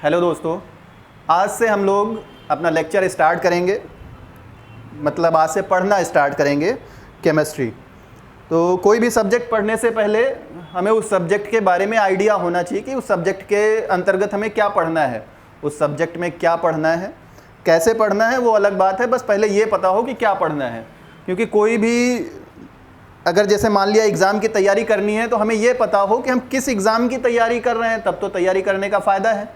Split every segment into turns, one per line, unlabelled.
Hello दोस्तों, आज से हम लोग अपना लेक्चर स्टार्ट करेंगे, मतलब आज से पढ़ना स्टार्ट करेंगे केमिस्ट्री। तो कोई भी सब्जेक्ट पढ़ने से पहले हमें उस सब्जेक्ट के बारे में आइडिया होना चाहिए कि उस सब्जेक्ट के अंतर्गत हमें क्या पढ़ना है, उस सब्जेक्ट में क्या पढ़ना है, कैसे पढ़ना है वो अलग बात है, बस पहले ये पता हो कि क्या पढ़ना है। क्योंकि कोई भी अगर जैसे मान लिया एग्ज़ाम की तैयारी करनी है तो हमें ये पता हो कि हम किस एग्ज़ाम की तैयारी कर रहे हैं, तब तो तैयारी करने का फ़ायदा है।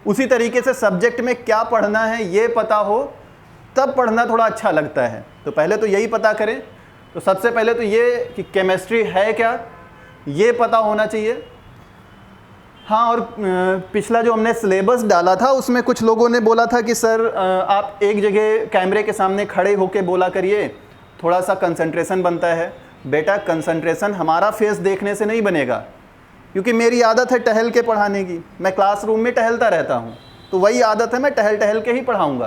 उसी तरीके से सब्जेक्ट में क्या पढ़ना है ये पता हो तब पढ़ना थोड़ा अच्छा लगता है। तो पहले तो यही पता करें। तो सबसे पहले तो ये कि केमिस्ट्री है क्या, ये पता होना चाहिए। हाँ, और पिछला जो हमने सिलेबस डाला था उसमें कुछ लोगों ने बोला था कि सर आप एक जगह कैमरे के सामने खड़े होके बोला करिए, थोड़ा सा कंसंट्रेशन बनता है। बेटा, कंसंट्रेशन हमारा फेस देखने से नहीं बनेगा, क्योंकि मेरी आदत है टहल के पढ़ाने की। मैं क्लासरूम में टहलता रहता हूँ, तो वही आदत है, मैं टहल टहल के ही पढ़ाऊँगा।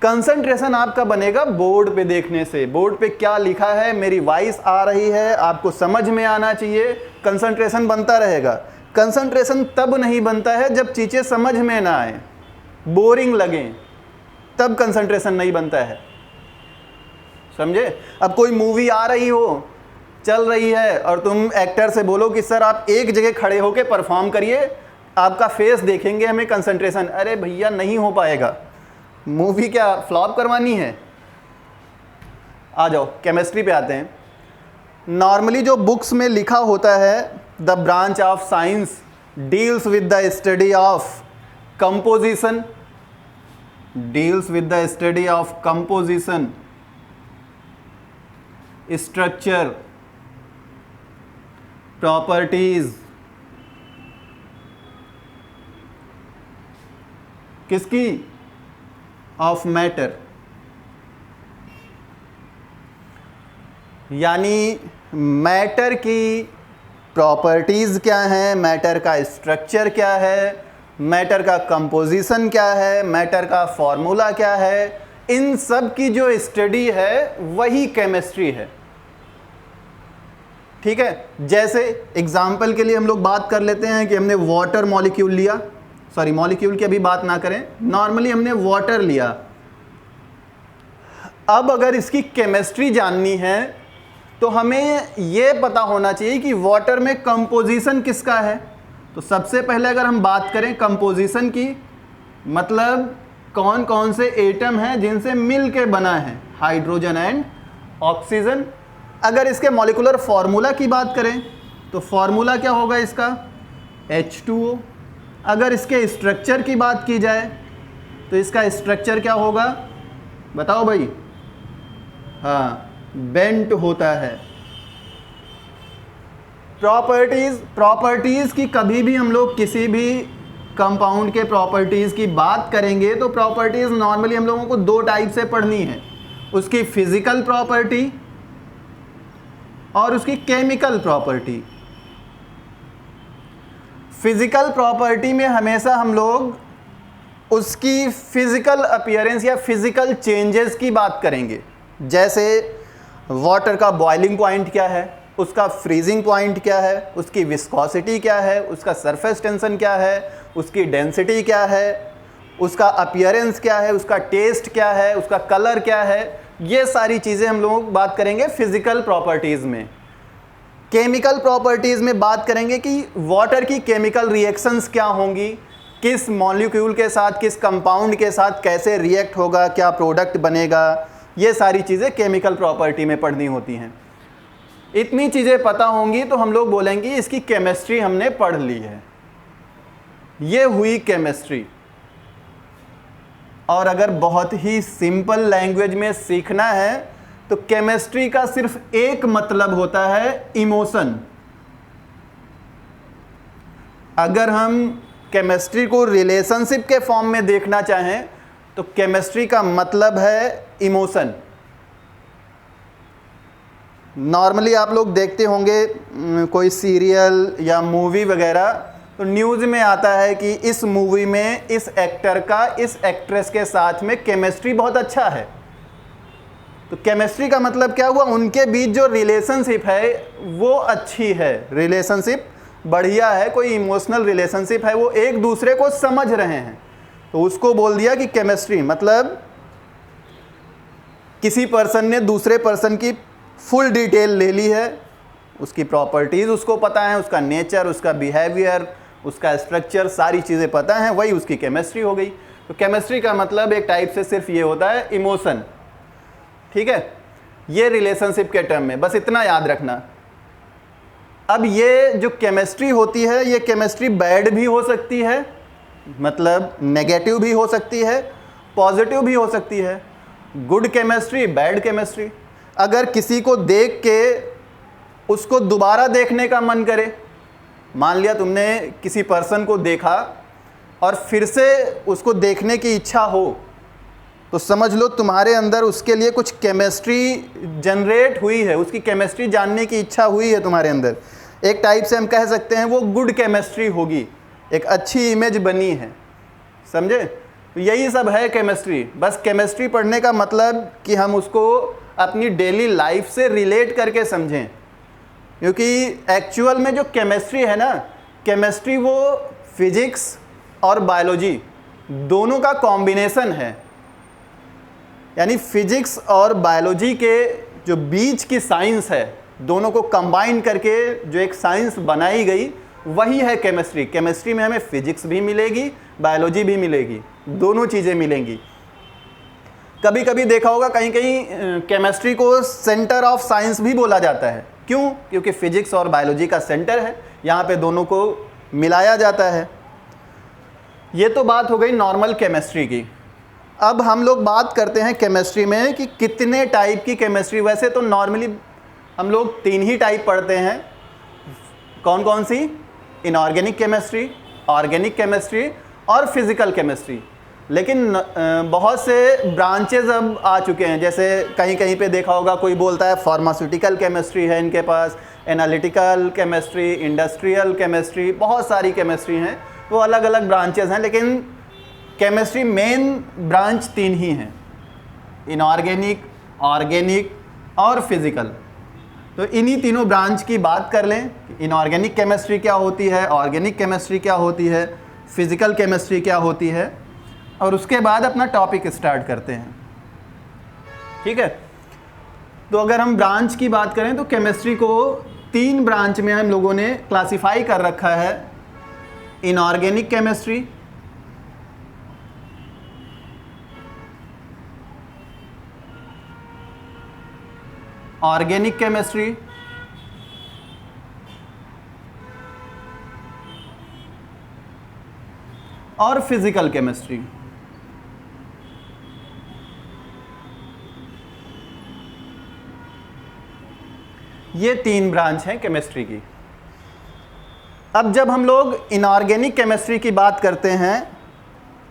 कंसंट्रेशन आपका बनेगा बोर्ड पे देखने से। बोर्ड पे क्या लिखा है, मेरी वॉइस आ रही है, आपको समझ में आना चाहिए, कंसंट्रेशन बनता रहेगा। कंसंट्रेशन तब नहीं बनता है जब चीज़ें समझ में ना आए, बोरिंग लगें, तब कंसंट्रेशन नहीं बनता है। समझे? अब कोई मूवी आ रही हो, चल रही है, और तुम एक्टर से बोलो कि सर आप एक जगह खड़े होकर परफॉर्म करिए, आपका फेस देखेंगे हमें कंसंट्रेशन। अरे भैया, नहीं हो पाएगा। मूवी क्या फ्लॉप करवानी है? आ जाओ केमिस्ट्री पे आते हैं। नॉर्मली जो बुक्स में लिखा होता है, the branch of science deals with the study of composition, deals with the study of composition, structure, properties. किसकी? Of matter. यानी मैटर की प्रॉपर्टीज क्या हैं, मैटर का स्ट्रक्चर क्या है, मैटर का कंपोजिशन क्या है, मैटर का फॉर्मूला क्या है, इन सब की जो स्टडी है वही केमिस्ट्री है। ठीक है? जैसे एग्जाम्पल के लिए हम लोग बात कर लेते हैं कि हमने वाटर मॉलिक्यूल लिया, सॉरी मॉलिक्यूल की अभी बात ना करें, नॉर्मली हमने वाटर लिया। अब अगर इसकी केमिस्ट्री जाननी है तो हमें यह पता होना चाहिए कि वाटर में कंपोजिशन किसका है। तो सबसे पहले अगर हम बात करें कंपोजिशन की, मतलब कौन कौन से एटम हैं जिनसे मिल के बना है, हाइड्रोजन एंड ऑक्सीजन। अगर इसके मॉलिक्यूलर फार्मूला की बात करें तो फार्मूला क्या होगा इसका? H2O। अगर इसके स्ट्रक्चर की बात की जाए तो इसका स्ट्रक्चर क्या होगा, बताओ भाई? हाँ, बेंट होता है। प्रॉपर्टीज की कभी भी हम लोग किसी भी कंपाउंड के प्रॉपर्टीज की बात करेंगे तो प्रॉपर्टीज नॉर्मली हम लोगों को दो टाइप से पढ़नी है, उसकी फिजिकल प्रॉपर्टी और उसकी केमिकल प्रॉपर्टी। फिजिकल प्रॉपर्टी में हमेशा हम लोग उसकी फिजिकल अपीयरेंस या फिजिकल चेंजेस की बात करेंगे। जैसे वाटर का बॉइलिंग पॉइंट क्या है, उसका फ्रीजिंग पॉइंट क्या है, उसकी विस्कोसिटी क्या है, उसका सरफेस टेंशन क्या है, उसकी डेंसिटी क्या है, उसका अपीयरेंस क्या है, उसका टेस्ट क्या है, उसका कलर क्या है। ये सारी चीज़ें हम लोग बात करेंगे फिजिकल प्रॉपर्टीज़ में। केमिकल प्रॉपर्टीज़ में बात करेंगे कि वाटर की केमिकल रिएक्शंस क्या होंगी, किस मॉलिक्यूल के साथ, किस कंपाउंड के साथ कैसे रिएक्ट होगा, क्या प्रोडक्ट बनेगा। ये सारी चीज़ें केमिकल प्रॉपर्टी में पढ़नी होती हैं। इतनी चीज़ें पता होंगी तो हम लोग बोलेंगे इसकी केमिस्ट्री हमने पढ़ ली है, ये हुई केमिस्ट्री। और अगर बहुत ही सिंपल लैंग्वेज में सीखना है तो केमिस्ट्री का सिर्फ एक मतलब होता है, इमोशन। अगर हम केमिस्ट्री को रिलेशनशिप के फॉर्म में देखना चाहें तो केमिस्ट्री का मतलब है इमोशन। नॉर्मली आप लोग देखते होंगे कोई सीरियल या मूवी वगैरह, तो न्यूज़ में आता है कि इस मूवी में इस एक्टर का इस एक्ट्रेस के साथ में केमिस्ट्री बहुत अच्छा है। तो केमिस्ट्री का मतलब क्या हुआ, उनके बीच जो रिलेशनशिप है वो अच्छी है, रिलेशनशिप बढ़िया है, कोई इमोशनल रिलेशनशिप है, वो एक दूसरे को समझ रहे हैं, तो उसको बोल दिया कि केमिस्ट्री। मतलब किसी पर्सन ने दूसरे पर्सन की फुल डिटेल ले ली है, उसकी प्रॉपर्टीज़ उसको पता है, उसका नेचर, उसका बिहेवियर, उसका स्ट्रक्चर, सारी चीज़ें पता हैं, वही उसकी केमिस्ट्री हो गई। तो केमिस्ट्री का मतलब एक टाइप से सिर्फ ये होता है इमोशन। ठीक है, ये रिलेशनशिप के टर्म में, बस इतना याद रखना। अब ये जो केमिस्ट्री होती है, ये केमिस्ट्री बैड भी हो सकती है, मतलब नेगेटिव भी हो सकती है, पॉजिटिव भी हो सकती है। Good chemistry, bad chemistry. अगर किसी को देख के उसको दोबारा देखने का मन करे, मान लिया तुमने किसी पर्सन को देखा और फिर से उसको देखने की इच्छा हो, तो समझ लो तुम्हारे अंदर उसके लिए कुछ केमिस्ट्री जनरेट हुई है, उसकी केमिस्ट्री जानने की इच्छा हुई है तुम्हारे अंदर। एक टाइप से हम कह सकते हैं वो गुड केमिस्ट्री होगी, एक अच्छी इमेज बनी है, समझे? तो यही सब है केमिस्ट्री। बस केमिस्ट्री पढ़ने का मतलब कि हम उसको अपनी डेली लाइफ से रिलेट करके समझें, क्योंकि एक्चुअल में जो केमिस्ट्री है ना, केमिस्ट्री वो फिजिक्स और बायोलॉजी दोनों का कॉम्बिनेशन है। यानी फिजिक्स और बायोलॉजी के जो बीच की साइंस है, दोनों को कंबाइन करके जो एक साइंस बनाई गई, वही है केमिस्ट्री। केमिस्ट्री में हमें फिजिक्स भी मिलेगी, बायोलॉजी भी मिलेगी, दोनों चीज़ें मिलेंगी। कभी कभी देखा होगा कहीं कहीं केमिस्ट्री को सेंटर ऑफ साइंस भी बोला जाता है। क्यों? क्योंकि फिजिक्स और बायोलॉजी का सेंटर है, यहाँ पे दोनों को मिलाया जाता है। ये तो बात हो गई नॉर्मल केमिस्ट्री की। अब हम लोग बात करते हैं केमिस्ट्री में कि कितने टाइप की केमिस्ट्री। वैसे तो नॉर्मली हम लोग 3 ही टाइप पढ़ते हैं। कौन कौन सी? इनऑर्गेनिक केमिस्ट्री, ऑर्गेनिक केमिस्ट्री और फिजिकल केमिस्ट्री। लेकिन बहुत से ब्रांचेज अब आ चुके हैं। जैसे कहीं कहीं पे देखा होगा कोई बोलता है फार्मास्यूटिकल केमिस्ट्री है इनके पास, एनालिटिकल केमिस्ट्री, इंडस्ट्रियल केमिस्ट्री, बहुत सारी केमिस्ट्री हैं, वो अलग अलग ब्रांचेज हैं। लेकिन केमिस्ट्री मेन ब्रांच 3 ही हैं, इनऑर्गेनिक, ऑर्गेनिक और फिजिकल। तो इन्हीं तीनों ब्रांच की बात कर लें। इनऑर्गेनिक केमिस्ट्री क्या होती है, ऑर्गेनिक केमिस्ट्री क्या होती है, फिजिकल केमिस्ट्री क्या होती है, और उसके बाद अपना टॉपिक स्टार्ट करते हैं। ठीक है, तो अगर हम ब्रांच की बात करें तो केमिस्ट्री को 3 ब्रांच में हम लोगों ने क्लासिफाई कर रखा है। इनऑर्गेनिक केमिस्ट्री, ऑर्गेनिक केमिस्ट्री और फिजिकल केमिस्ट्री। ये 3 ब्रांच हैं केमिस्ट्री की। अब जब हम लोग इनऑर्गेनिक केमिस्ट्री की बात करते हैं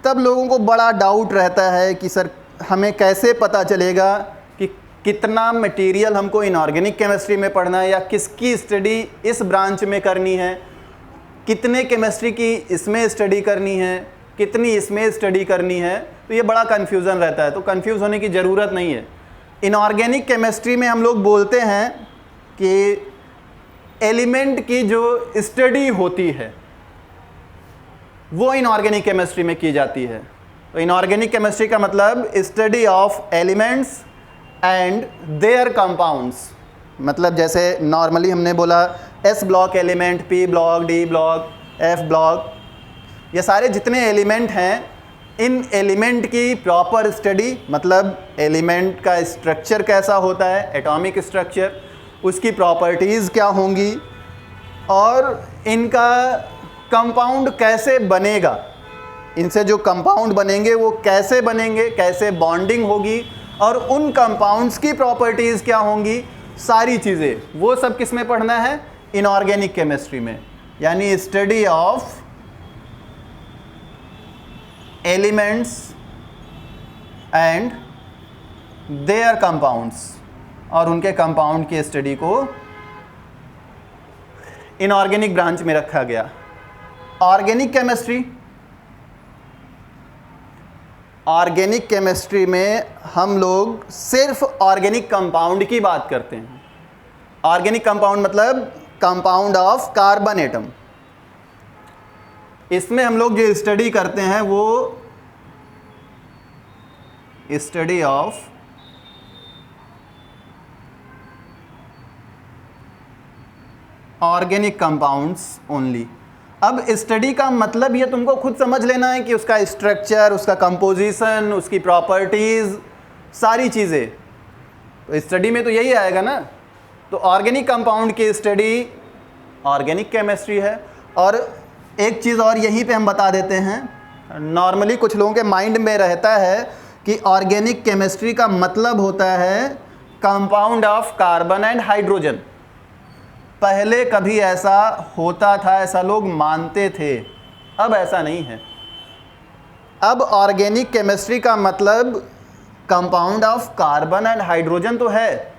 तब लोगों को बड़ा डाउट रहता है कि सर हमें कैसे पता चलेगा कि कितना मटेरियल हमको इनऑर्गेनिक केमिस्ट्री में पढ़ना है या किसकी स्टडी इस ब्रांच में करनी है, कितने केमिस्ट्री की इसमें स्टडी करनी है, कितनी इसमें स्टडी करनी है। तो ये बड़ा कन्फ्यूज़न रहता है। तो कन्फ्यूज़ होने की ज़रूरत नहीं है। इनऑर्गेनिक केमिस्ट्री में हम लोग बोलते हैं कि एलिमेंट की जो स्टडी होती है वो इनऑर्गेनिक केमिस्ट्री में की जाती है। तो इनऑर्गेनिक केमिस्ट्री का मतलब study of elements and there compounds. मतलब जैसे नॉर्मली हमने बोला S block element, P block, D block, F block, ये सारे जितने एलिमेंट हैं, इन एलिमेंट की प्रॉपर स्टडी, मतलब एलिमेंट का स्ट्रक्चर कैसा होता है, एटॉमिक स्ट्रक्चर, उसकी प्रॉपर्टीज़ क्या होंगी और इनका कंपाउंड कैसे बनेगा, इनसे जो कंपाउंड बनेंगे वो कैसे बनेंगे, कैसे बॉन्डिंग होगी और उन कंपाउंड्स की प्रॉपर्टीज़ क्या होंगी, सारी चीज़ें वो सब किस में पढ़ना है? इनऑर्गेनिक केमिस्ट्री में। यानी study of elements and there compounds, और उनके कंपाउंड की स्टडी को इनऑर्गेनिक ब्रांच में रखा गया। ऑर्गेनिक केमिस्ट्री, ऑर्गेनिक केमिस्ट्री में हम लोग सिर्फ ऑर्गेनिक कंपाउंड की बात करते हैं। ऑर्गेनिक कंपाउंड मतलब कंपाउंड ऑफ कार्बन एटम, इसमें हम लोग जो स्टडी करते हैं वो study of organic compounds only. अब स्टडी का मतलब ये तुमको खुद समझ लेना है कि उसका स्ट्रक्चर, उसका कंपोजिशन, उसकी प्रॉपर्टीज़, सारी चीज़ें, तो स्टडी में तो यही आएगा ना। तो ऑर्गेनिक कंपाउंड की स्टडी ऑर्गेनिक केमिस्ट्री है। और एक चीज़ और यहीं पे हम बता देते हैं, नॉर्मली कुछ लोगों के माइंड में रहता है कि ऑर्गेनिक केमिस्ट्री का मतलब होता है compound of carbon and hydrogen. पहले कभी ऐसा होता था, ऐसा लोग मानते थे, अब ऐसा नहीं है। अब ऑर्गेनिक केमिस्ट्री का मतलब compound of carbon and hydrogen तो है,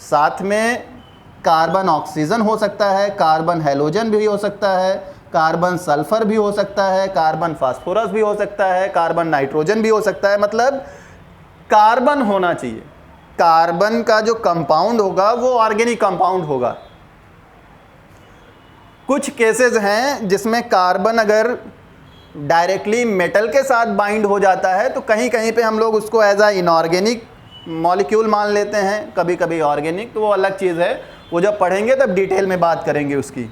साथ में कार्बन ऑक्सीजन हो सकता है, कार्बन हैलोजन भी हो सकता है, कार्बन सल्फर भी हो सकता है, कार्बन फास्फोरस भी हो सकता है, कार्बन नाइट्रोजन भी हो सकता है। मतलब कार्बन होना चाहिए। कार्बन का जो कंपाउंड होगा वो ऑर्गेनिक कंपाउंड होगा। कुछ केसेस हैं जिसमें कार्बन अगर डायरेक्टली मेटल के साथ बाइंड हो जाता है तो कहीं कहीं पे हम लोग उसको एज आ इनऑर्गेनिक मॉलिक्यूल मान लेते हैं, कभी कभी ऑर्गेनिक, तो वो अलग चीज़ है, वो जब पढ़ेंगे तब डिटेल में बात करेंगे उसकी।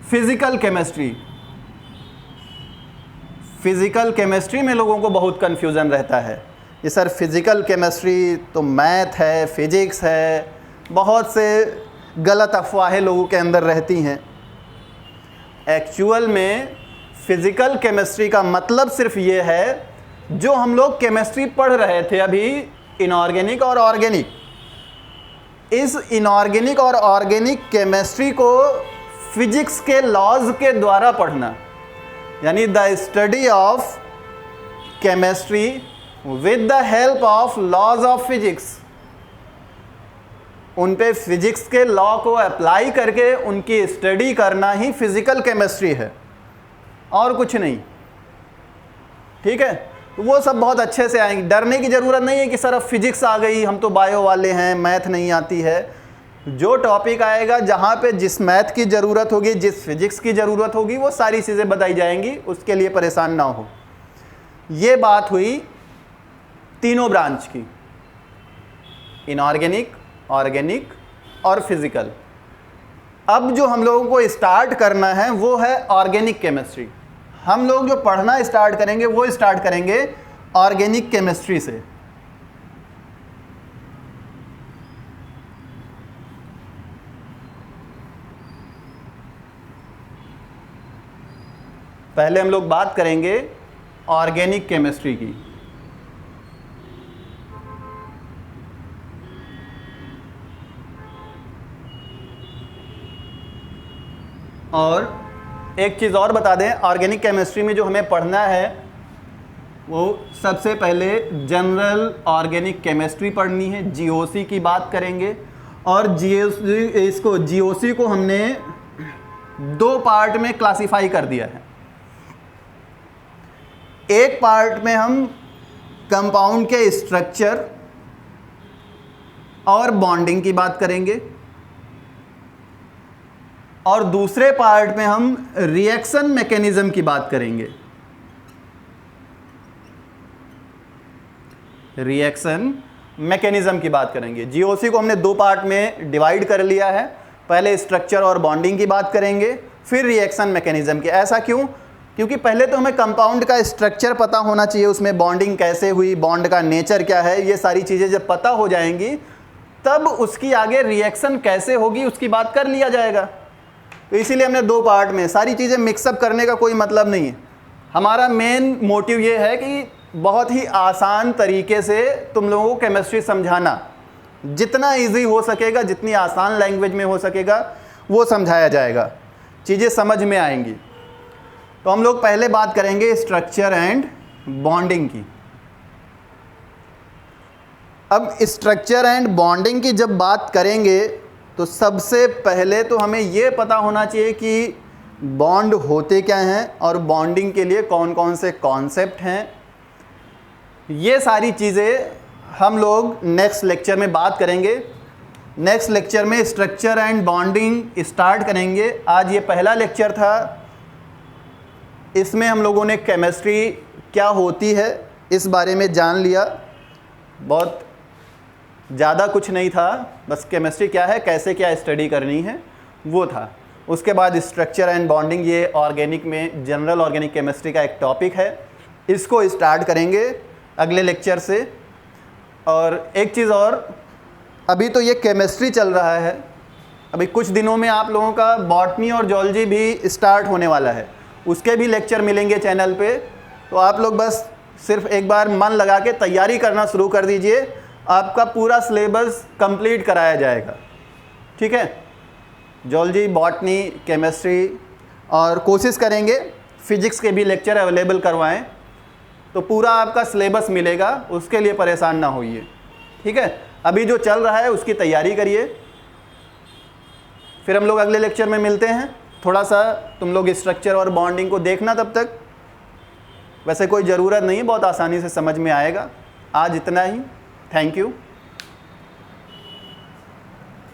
फिजिकल केमिस्ट्री, फिजिकल केमिस्ट्री में लोगों को बहुत कन्फ्यूज़न रहता है। ये सर फिजिकल केमिस्ट्री तो मैथ है, फिजिक्स है, बहुत से गलत अफवाहें लोगों के अंदर रहती हैं। एक्चुअल में फिजिकल केमिस्ट्री का मतलब सिर्फ ये है, जो हम लोग केमिस्ट्री पढ़ रहे थे अभी, इनऑर्गेनिक और ऑर्गेनिक, इस इनऑर्गेनिक और ऑर्गेनिक केमिस्ट्री को फिजिक्स के लॉज के द्वारा पढ़ना, यानी the study of chemistry with the help of laws of physics. उन पे फिजिक्स के लॉ को अप्लाई करके उनकी स्टडी करना ही फिजिकल केमिस्ट्री है, और कुछ नहीं। ठीक है, तो वो सब बहुत अच्छे से आएंगे, डरने की ज़रूरत नहीं है कि सर अब फिजिक्स आ गई, हम तो बायो वाले हैं, मैथ नहीं आती है। जो टॉपिक आएगा, जहाँ पे जिस मैथ की ज़रूरत होगी, जिस फिजिक्स की ज़रूरत होगी, वो सारी चीज़ें बताई जाएंगी, उसके लिए परेशान ना हो। ये बात हुई तीनों ब्रांच की, इनऑर्गेनिक, ऑर्गेनिक और फिजिकल। अब जो हम लोगों को स्टार्ट करना है वो है ऑर्गेनिक केमिस्ट्री। हम लोग जो पढ़ना स्टार्ट करेंगे वो स्टार्ट करेंगे ऑर्गेनिक केमिस्ट्री से। पहले हम लोग बात करेंगे ऑर्गेनिक केमिस्ट्री की। और एक चीज़ और बता दें, ऑर्गेनिक केमिस्ट्री में जो हमें पढ़ना है वो सबसे पहले जनरल ऑर्गेनिक केमिस्ट्री पढ़नी है, जीओसी की बात करेंगे। और जीओसी को हमने दो पार्ट में क्लासिफाई कर दिया है। एक पार्ट में हम कंपाउंड के स्ट्रक्चर और बॉन्डिंग की बात करेंगे, और दूसरे पार्ट में हम रिएक्शन मैकेनिज्म की बात करेंगे। रिएक्शन मैकेनिज्म की बात करेंगे। जीओसी को हमने दो पार्ट में डिवाइड कर लिया है, पहले स्ट्रक्चर और बॉन्डिंग की बात करेंगे, फिर रिएक्शन मैकेनिज्म की। ऐसा क्यों? क्योंकि पहले तो हमें कंपाउंड का स्ट्रक्चर पता होना चाहिए, उसमें बॉन्डिंग कैसे हुई, बॉन्ड का नेचर क्या है, ये सारी चीज़ें जब पता हो जाएंगी तब उसकी आगे रिएक्शन कैसे होगी उसकी बात कर लिया जाएगा। तो इसीलिए हमने दो पार्ट में, सारी चीज़ें मिक्सअप करने का कोई मतलब नहीं है। हमारा मेन मोटिव ये है कि बहुत ही आसान तरीके से तुम लोगों को केमिस्ट्री समझाना, जितना इजी हो सकेगा, जितनी आसान लैंग्वेज में हो सकेगा वो समझाया जाएगा, चीज़ें समझ में आएंगी। तो हम लोग पहले बात करेंगे स्ट्रक्चर एंड बॉन्डिंग की। अब स्ट्रक्चर एंड बॉन्डिंग की जब बात करेंगे तो सबसे पहले तो हमें ये पता होना चाहिए कि बॉन्ड होते क्या हैं और बॉन्डिंग के लिए कौन कौन से कॉन्सेप्ट हैं। ये सारी चीज़ें हम लोग नेक्स्ट लेक्चर में बात करेंगे। नेक्स्ट लेक्चर में स्ट्रक्चर एंड बॉन्डिंग स्टार्ट करेंगे। आज ये पहला लेक्चर था इसमें हम लोगों ने केमिस्ट्री क्या होती है इस बारे में जान लिया। बहुत ज़्यादा कुछ नहीं था, बस केमिस्ट्री क्या है, कैसे क्या स्टडी करनी है वो था। उसके बाद स्ट्रक्चर एंड बॉन्डिंग, ये ऑर्गेनिक में जनरल ऑर्गेनिक केमिस्ट्री का एक टॉपिक है, इसको स्टार्ट करेंगे अगले लेक्चर से। और एक चीज़ और, अभी तो ये केमिस्ट्री चल रहा है, अभी कुछ दिनों में आप लोगों का बॉटनी और जूलॉजी भी स्टार्ट होने वाला है, उसके भी लेक्चर मिलेंगे चैनल पे। तो आप लोग बस सिर्फ एक बार मन लगा के तैयारी करना शुरू कर दीजिए, आपका पूरा सिलेबस कंप्लीट कराया जाएगा, ठीक है। जूलॉजी, बॉटनी, केमिस्ट्री, और कोशिश करेंगे फिजिक्स के भी लेक्चर अवेलेबल करवाएं, तो पूरा आपका सिलेबस मिलेगा, उसके लिए परेशान ना होइए, ठीक है। अभी जो चल रहा है उसकी तैयारी करिए, फिर हम लोग अगले लेक्चर में मिलते हैं। थोड़ा सा तुम लोग स्ट्रक्चर और बॉन्डिंग को देखना तब तक, वैसे कोई ज़रूरत नहीं है, बहुत आसानी से समझ में आएगा। आज इतना ही, थैंक यू।